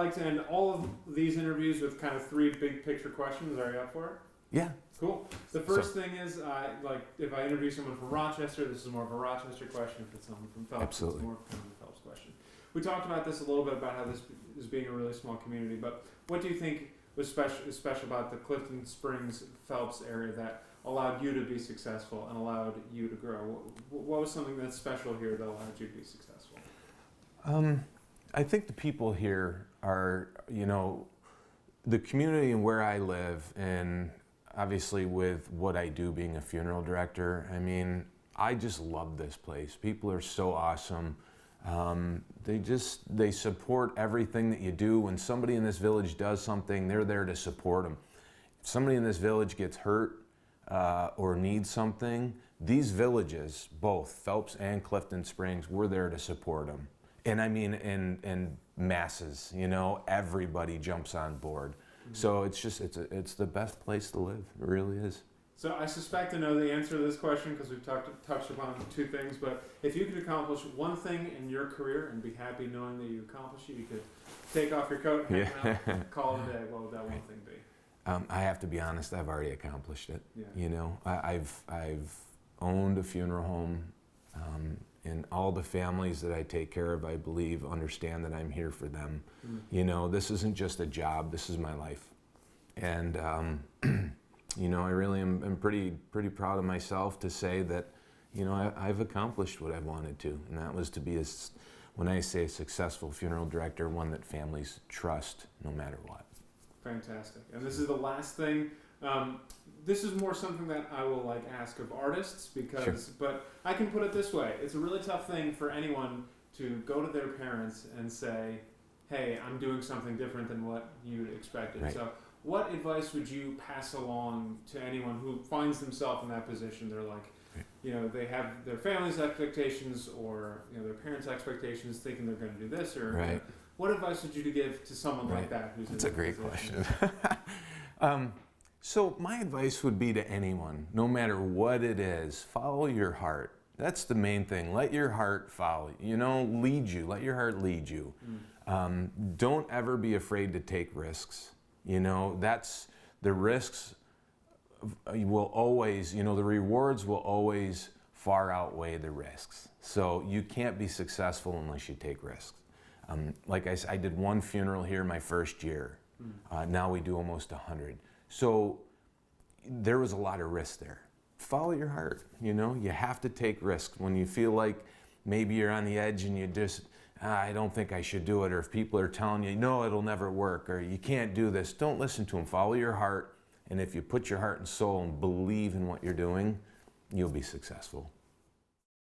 like to end all of these interviews with kind of 3 big picture questions. Are you up for it? Yeah. Cool. The first thing is, like, if I interview someone from Rochester, this is more of a Rochester question. If it's someone from Phelps, Absolutely. it's more of kind of a Phelps question. We talked about this a little bit about how this is being a really small community, but what do you think was special about the Clifton Springs Phelps area that allowed you to be successful and allowed you to grow? What was something that's special here that allowed you to be successful? I think the people here are, the community and where I live, and obviously with what I do being a funeral director, I mean, I just love this place. People are so awesome. They support everything that you do. When somebody in this village does something, they're there to support them. If somebody in this village gets hurt or needs something, these villages, both Phelps and Clifton Springs, we're there to support them. And I mean, in masses, everybody jumps on board. Mm-hmm. So it's the best place to live. It really is. So I suspect I know the answer to this question because we've touched upon 2 things, but if you could accomplish one thing in your career and be happy knowing that you accomplished it, you could take off your coat, hang out, call it a day, what would that one thing be? I have to be honest, I've already accomplished it. Yeah. I've owned a funeral home, and all the families that I take care of, I believe, understand that I'm here for them. Mm. This isn't just a job, this is my life. And I really am pretty proud of myself to say that, I've accomplished what I wanted to, and that was to be when I say a successful funeral director, one that families trust no matter what. Fantastic. And this is the last thing. This is more something that I will ask of artists because, sure. But I can put it this way: it's a really tough thing for anyone to go to their parents and say, "Hey, I'm doing something different than what you expected." Right. So, what advice would you pass along to anyone who finds themselves in that position? They're like, they have their family's expectations or their parents' expectations, thinking they're going to do this or. Right. What advice would you give to someone like that? That's a great question. So my advice would be to anyone, no matter what it is, follow your heart. That's the main thing. Let your heart follow, lead you. Let your heart lead you. Mm. Don't ever be afraid to take risks. That's the risks will always, the rewards will always far outweigh the risks. So you can't be successful unless you take risks. Like I said, I did 1 funeral here my first year. Now we do almost 100. So there was a lot of risk there. Follow your heart, you have to take risks. When you feel like maybe you're on the edge and you just, I don't think I should do it, or if people are telling you, no, it'll never work, or you can't do this, don't listen to them. Follow your heart, and if you put your heart and soul and believe in what you're doing, you'll be successful.